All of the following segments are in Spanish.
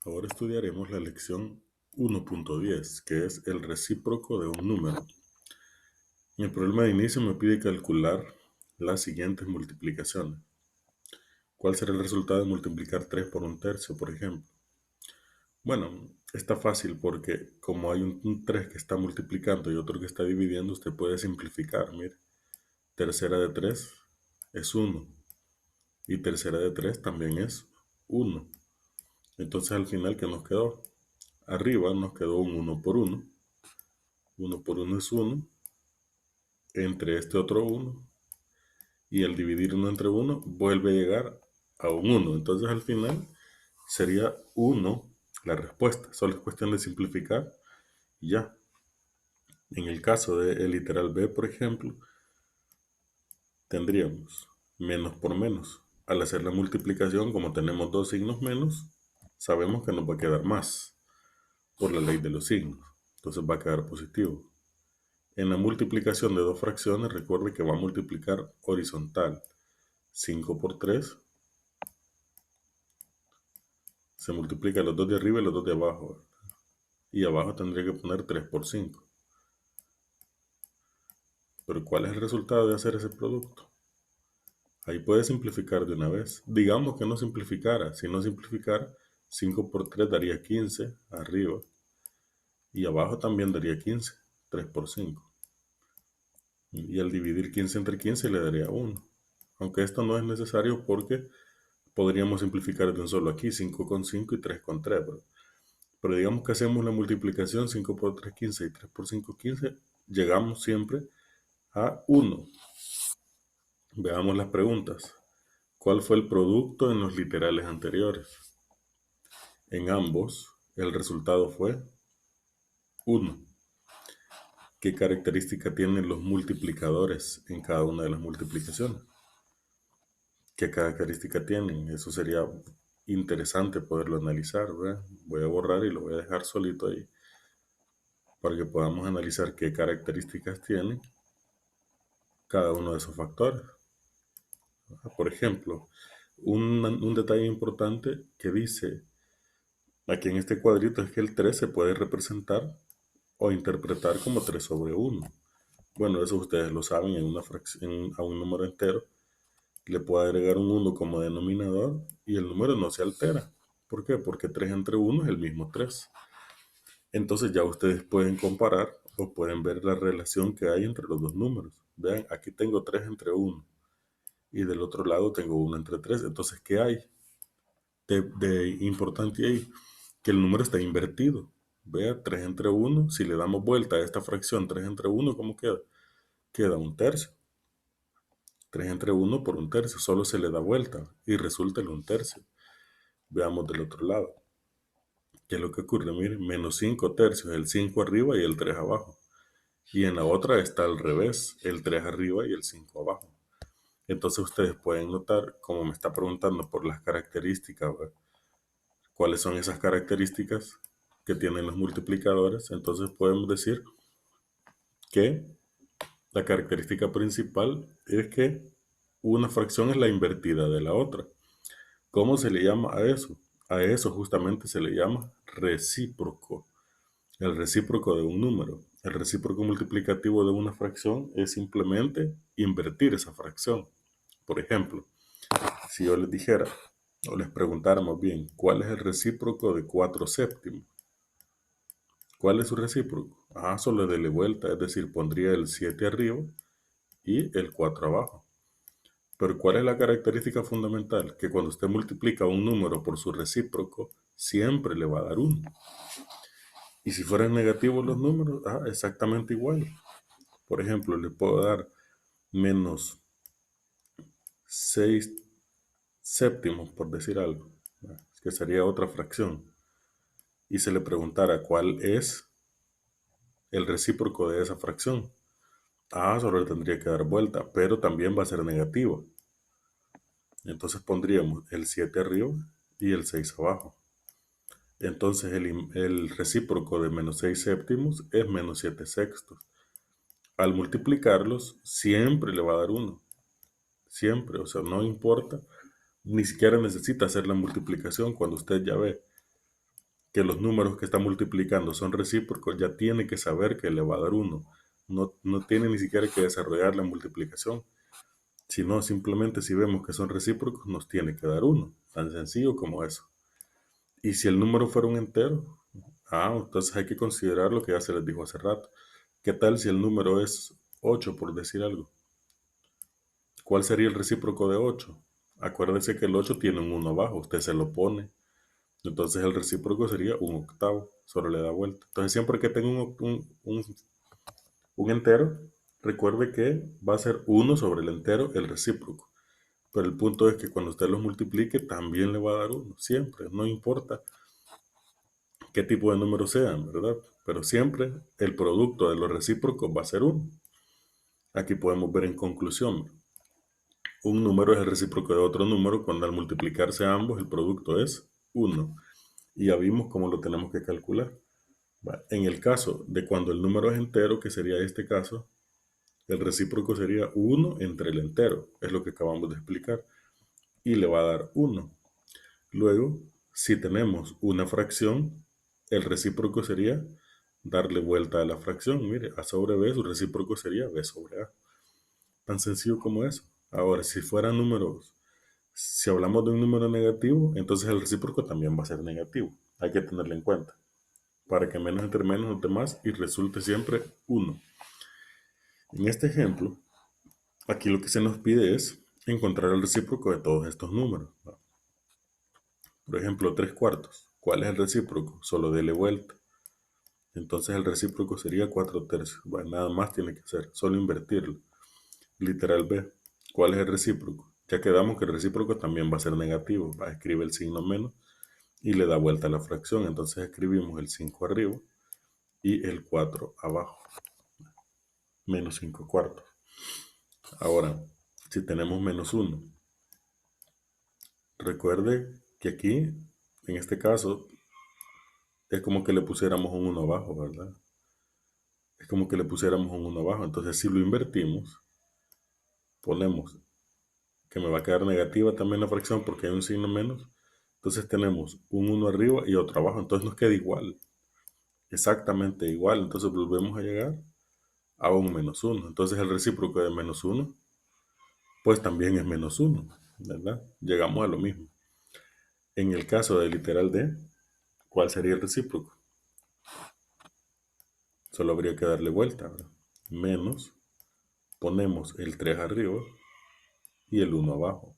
Ahora estudiaremos la lección 1.10, que es el recíproco de un número. En el problema de inicio me pide calcular las siguientes multiplicaciones. ¿Cuál será el resultado de multiplicar 3 por un tercio, por ejemplo? Bueno, está fácil porque como hay un 3 que está multiplicando y otro que está dividiendo, usted puede simplificar. Mire, tercera de 3 es 1 y tercera de 3 también es 1. Entonces al final, ¿qué nos quedó? Arriba nos quedó un 1 por 1. 1 por 1 es 1. Entre este otro 1. Y al dividir 1 entre 1 vuelve a llegar a un 1. Entonces al final sería 1 la respuesta. Solo es cuestión de simplificar y ya. En el caso del literal B, por ejemplo, tendríamos menos por menos. Al hacer la multiplicación, como tenemos dos signos menos, sabemos que nos va a quedar más por la ley de los signos. Entonces va a quedar positivo. En la multiplicación de dos fracciones, recuerde que va a multiplicar horizontal. 5 por 3 se multiplica los dos de arriba y los dos de abajo. Y abajo tendría que poner 3 por 5. Pero ¿cuál es el resultado de hacer ese producto? Ahí puede simplificar de una vez. Digamos que no simplificara. Si no simplificara, 5 por 3 daría 15 arriba. Y abajo también daría 15. 3 por 5. Y al dividir 15 entre 15 le daría 1. Aunque esto no es necesario porque podríamos simplificar de un solo aquí, 5 con 5 y 3 con 3. Pero digamos que hacemos la multiplicación 5 por 3, 15 y 3 por 5, 15. Llegamos siempre a 1. Veamos las preguntas. ¿Cuál fue el producto en los literales anteriores? En ambos, el resultado fue 1. ¿Qué característica tienen los multiplicadores en cada una de las multiplicaciones? ¿Qué característica tienen? Eso sería interesante poderlo analizar, ¿verdad? Voy a borrar y lo voy a dejar solito ahí para que podamos analizar qué características tienen cada uno de esos factores. Por ejemplo, un detalle importante que dice aquí en este cuadrito es que el 3 se puede representar o interpretar como 3 sobre 1. Bueno, eso ustedes lo saben en una fracción, a un número entero. Le puedo agregar un 1 como denominador y el número no se altera. ¿Por qué? Porque 3 entre 1 es el mismo 3. Entonces ya ustedes pueden comparar o pueden ver la relación que hay entre los dos números. Vean, aquí tengo 3 entre 1 y del otro lado tengo 1 entre 3. Entonces, ¿qué hay de importante ahí? Que el número está invertido. Vea, 3 entre 1, si le damos vuelta a esta fracción 3 entre 1, ¿cómo queda? Queda un tercio. 3 entre 1 por un tercio, solo se le da vuelta y resulta en un tercio. Veamos del otro lado. ¿Qué es lo que ocurre? Miren, menos 5 tercios, el 5 arriba y el 3 abajo. Y en la otra está al revés, el 3 arriba y el 5 abajo. Entonces ustedes pueden notar, como me está preguntando por las características, ¿verdad? ¿Cuáles son esas características que tienen los multiplicadores? Entonces podemos decir que la característica principal es que una fracción es la invertida de la otra. ¿Cómo se le llama a eso? A eso justamente se le llama recíproco. El recíproco de un número. El recíproco multiplicativo de una fracción es simplemente invertir esa fracción. Por ejemplo, si yo les dijera o les preguntáramos bien, ¿cuál es el recíproco de 4 séptimos? ¿Cuál es su recíproco? Solo dele vuelta, es decir, pondría el 7 arriba y el 4 abajo. Pero ¿cuál es la característica fundamental? Que cuando usted multiplica un número por su recíproco, siempre le va a dar 1. Y si fueran negativos los números, exactamente igual. Por ejemplo, le puedo dar menos 6 séptimos, por decir algo, que sería otra fracción. Y se le preguntara cuál es el recíproco de esa fracción. Solo le tendría que dar vuelta, pero también va a ser negativo. Entonces pondríamos el 7 arriba y el 6 abajo. Entonces el recíproco de menos 6 séptimos es menos 7 sextos. Al multiplicarlos, siempre le va a dar 1. Siempre, o sea, no importa, ni siquiera necesita hacer la multiplicación cuando usted ya ve que los números que está multiplicando son recíprocos, ya tiene que saber que le va a dar 1. No tiene ni siquiera que desarrollar la multiplicación, sino simplemente si vemos que son recíprocos nos tiene que dar 1. Tan sencillo como eso. Y si el número fuera un entero, entonces hay que considerar lo que ya se les dijo hace rato. ¿Qué tal si el número es 8, por decir algo? ¿Cuál sería el recíproco de 8? Acuérdese que el 8 tiene un 1 abajo, usted se lo pone. Entonces el recíproco sería un octavo, solo le da vuelta. Entonces siempre que tenga un entero, recuerde que va a ser 1 sobre el entero el recíproco. Pero el punto es que cuando usted los multiplique también le va a dar 1, siempre, no importa qué tipo de números sean, ¿verdad? Pero siempre el producto de los recíprocos va a ser 1. Aquí podemos ver en conclusión, un número es el recíproco de otro número cuando al multiplicarse ambos el producto es 1. Y ya vimos cómo lo tenemos que calcular. En el caso de cuando el número es entero, que sería este caso, el recíproco sería 1 entre el entero, es lo que acabamos de explicar, y le va a dar 1. Luego, si tenemos una fracción, el recíproco sería darle vuelta a la fracción. Mire, a sobre b, su recíproco sería b sobre a. Tan sencillo como eso. Ahora, si fueran números, si hablamos de un número negativo, entonces el recíproco también va a ser negativo. Hay que tenerlo en cuenta. Para que menos entre menos nos dé más y resulte siempre 1. En este ejemplo, aquí lo que se nos pide es encontrar el recíproco de todos estos números. Por ejemplo, 3 cuartos. ¿Cuál es el recíproco? Solo dele vuelta. Entonces el recíproco sería 4 tercios. Bueno, nada más tiene que hacer, solo invertirlo. Literal B. ¿Cuál es el recíproco? Ya quedamos que el recíproco también va a ser negativo. Escribe el signo menos y le da vuelta a la fracción. Entonces escribimos el 5 arriba y el 4 abajo. Menos 5 cuartos. Ahora, si tenemos menos 1, recuerde que aquí, en este caso, es como que le pusiéramos un 1 abajo, ¿verdad? Es como que le pusiéramos un 1 abajo. Entonces, si lo invertimos, ponemos que me va a quedar negativa también la fracción porque hay un signo menos. Entonces tenemos un 1 arriba y otro abajo. Entonces nos queda igual. Exactamente igual. Entonces volvemos a llegar a un menos 1. Entonces el recíproco de menos 1, pues también es menos 1, ¿verdad? Llegamos a lo mismo. En el caso de literal D, ¿cuál sería el recíproco? Solo habría que darle vuelta, ¿verdad? Menos, ponemos el 3 arriba y el 1 abajo.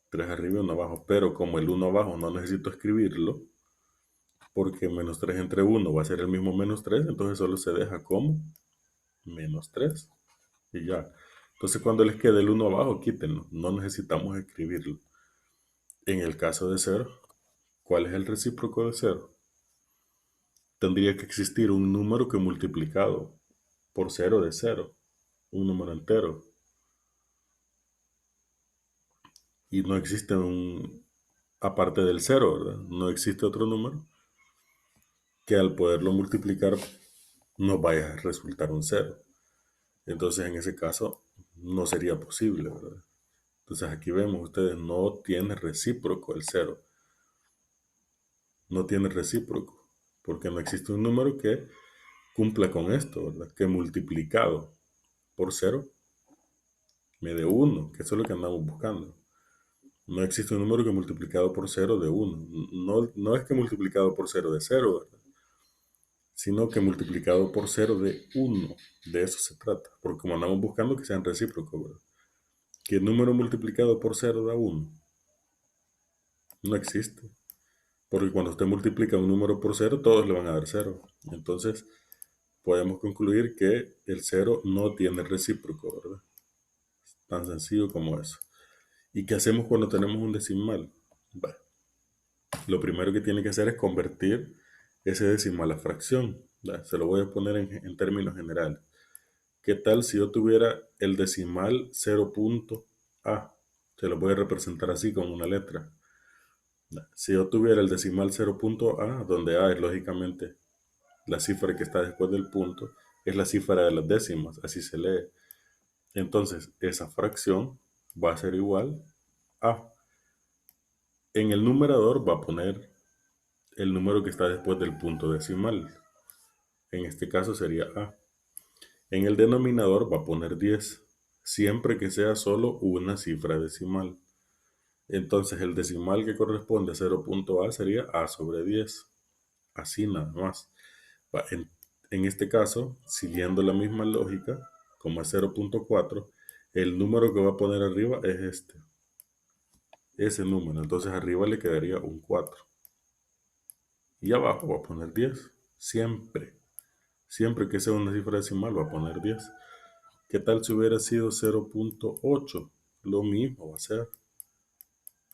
3 arriba y 1 abajo. Pero como el 1 abajo no necesito escribirlo, porque menos 3 entre 1 va a ser el mismo menos 3, entonces solo se deja como menos 3. Y ya. Entonces cuando les quede el 1 abajo, quítenlo. No necesitamos escribirlo. En el caso de 0, ¿cuál es el recíproco de 0? Tendría que existir un número que multiplicado por 0 de 0. Un número entero. Y no existe aparte del 0, ¿verdad? No existe otro número que al poderlo multiplicar nos vaya a resultar un 0. Entonces en ese caso no sería posible, ¿verdad? Entonces aquí vemos ustedes, no tiene recíproco el 0. No tiene recíproco, porque no existe un número que cumpla con esto, ¿verdad? Que multiplicado por 0 me dé 1, que eso es lo que andamos buscando. No existe un número que multiplicado por 0 de 1. No es que multiplicado por 0 de 0, ¿verdad? Sino que multiplicado por 0 de 1. De eso se trata. Porque como andamos buscando que sean recíprocos, ¿verdad? ¿Qué número multiplicado por 0 da 1? No existe. Porque cuando usted multiplica un número por 0, todos le van a dar 0. Entonces, podemos concluir que el 0 no tiene recíproco, ¿verdad? Tan sencillo como eso. ¿Y qué hacemos cuando tenemos un decimal? Bueno, lo primero que tiene que hacer es convertir ese decimal a fracción. Se lo voy a poner en términos generales. ¿Qué tal si yo tuviera el decimal 0.a? Se lo voy a representar así con una letra. Si yo tuviera el decimal 0.a, donde a es lógicamente la cifra que está después del punto, es la cifra de las décimas, así se lee. Entonces, esa fracción va a ser igual a. En el numerador va a poner el número que está después del punto decimal. En este caso sería A. En el denominador va a poner 10, siempre que sea solo una cifra decimal. Entonces el decimal que corresponde a 0.A sería A sobre 10. Así nada más. En este caso, siguiendo la misma lógica, como es 0.4, el número que va a poner arriba es ese número. Entonces arriba le quedaría un 4. Y abajo va a poner 10. Siempre. Siempre que sea una cifra decimal va a poner 10. ¿Qué tal si hubiera sido 0.8? Lo mismo va a ser.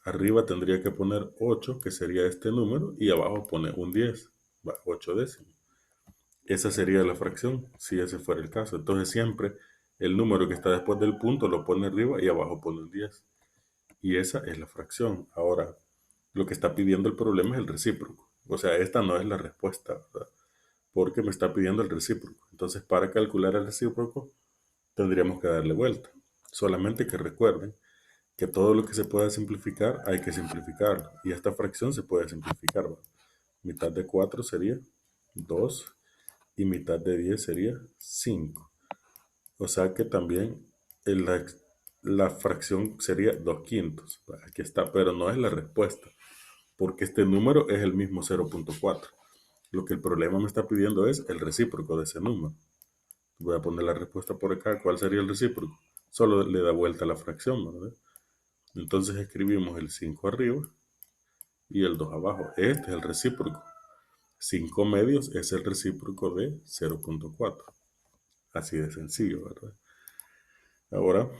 Arriba tendría que poner 8, que sería este número, y abajo pone un 10, 8 décimos. Esa sería la fracción, si ese fuera el caso. Entonces siempre el número que está después del punto lo pone arriba y abajo pone un 10. Y esa es la fracción. Ahora, lo que está pidiendo el problema es el recíproco. O sea, esta no es la respuesta, ¿verdad? Porque me está pidiendo el recíproco. Entonces, para calcular el recíproco, tendríamos que darle vuelta. Solamente que recuerden que todo lo que se pueda simplificar, hay que simplificarlo. Y esta fracción se puede simplificar, ¿verdad? Mitad de 4 sería 2 y mitad de 10 sería 5. O sea que también la fracción sería 2 quintos. Aquí está, pero no es la respuesta, porque este número es el mismo 0.4. Lo que el problema me está pidiendo es el recíproco de ese número. Voy a poner la respuesta por acá. ¿Cuál sería el recíproco? Solo le da vuelta a la fracción, ¿verdad? Entonces escribimos el 5 arriba y el 2 abajo. Este es el recíproco. 5 medios es el recíproco de 0.4. Así de sencillo, ¿verdad? Ahora,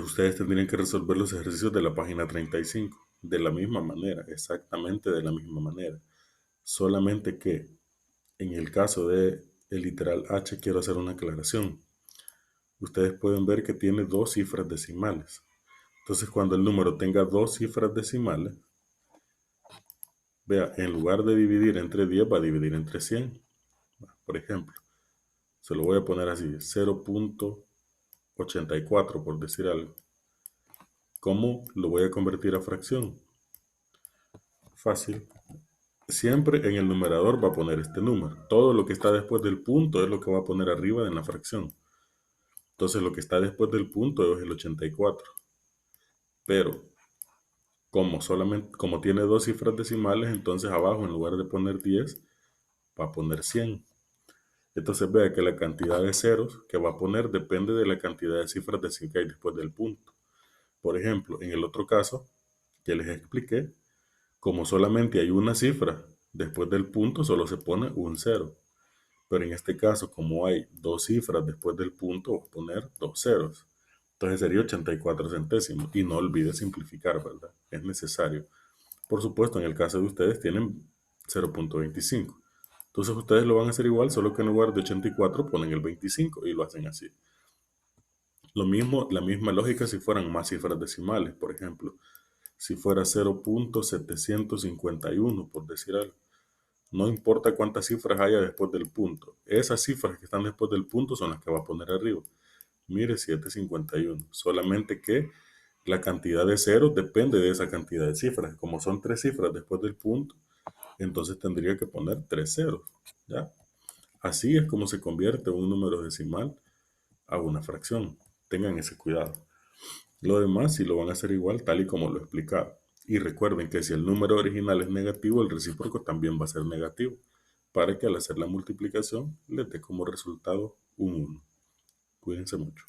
ustedes tendrían que resolver los ejercicios de la página 35 de la misma manera, exactamente de la misma manera. Solamente que en el caso de el literal H quiero hacer una aclaración. Ustedes pueden ver que tiene dos cifras decimales. Entonces, cuando el número tenga dos cifras decimales, vea, en lugar de dividir entre 10, va a dividir entre 100. Por ejemplo, se lo voy a poner así, 0.84 por decir algo. ¿Cómo lo voy a convertir a fracción? Fácil. Siempre en el numerador va a poner este número. Todo lo que está después del punto es lo que va a poner arriba en la fracción. Entonces lo que está después del punto es el 84. Pero como tiene dos cifras decimales, entonces abajo en lugar de poner 10, va a poner 100. Entonces vea que la cantidad de ceros que va a poner depende de la cantidad de cifras que hay después del punto. Por ejemplo, en el otro caso que les expliqué, como solamente hay una cifra después del punto, solo se pone un 0. Pero en este caso, como hay dos cifras después del punto, voy a poner dos ceros. Entonces sería 84 centésimos. Y no olvide simplificar, ¿verdad? Es necesario. Por supuesto, en el caso de ustedes tienen 0.25. Entonces ustedes lo van a hacer igual, solo que en lugar de 84 ponen el 25 y lo hacen así. Lo mismo, la misma lógica si fueran más cifras decimales. Por ejemplo, si fuera 0.751, por decir algo. No importa cuántas cifras haya después del punto. Esas cifras que están después del punto son las que va a poner arriba. Mire, 751. Solamente que la cantidad de ceros depende de esa cantidad de cifras. Como son tres cifras después del punto, entonces tendría que poner tres ceros. ¿Ya? Así es como se convierte un número decimal a una fracción. Tengan ese cuidado. Lo demás sí lo van a hacer igual, tal y como lo he explicado. Y recuerden que si el número original es negativo, el recíproco también va a ser negativo, para que al hacer la multiplicación les dé como resultado un 1. Cuídense mucho.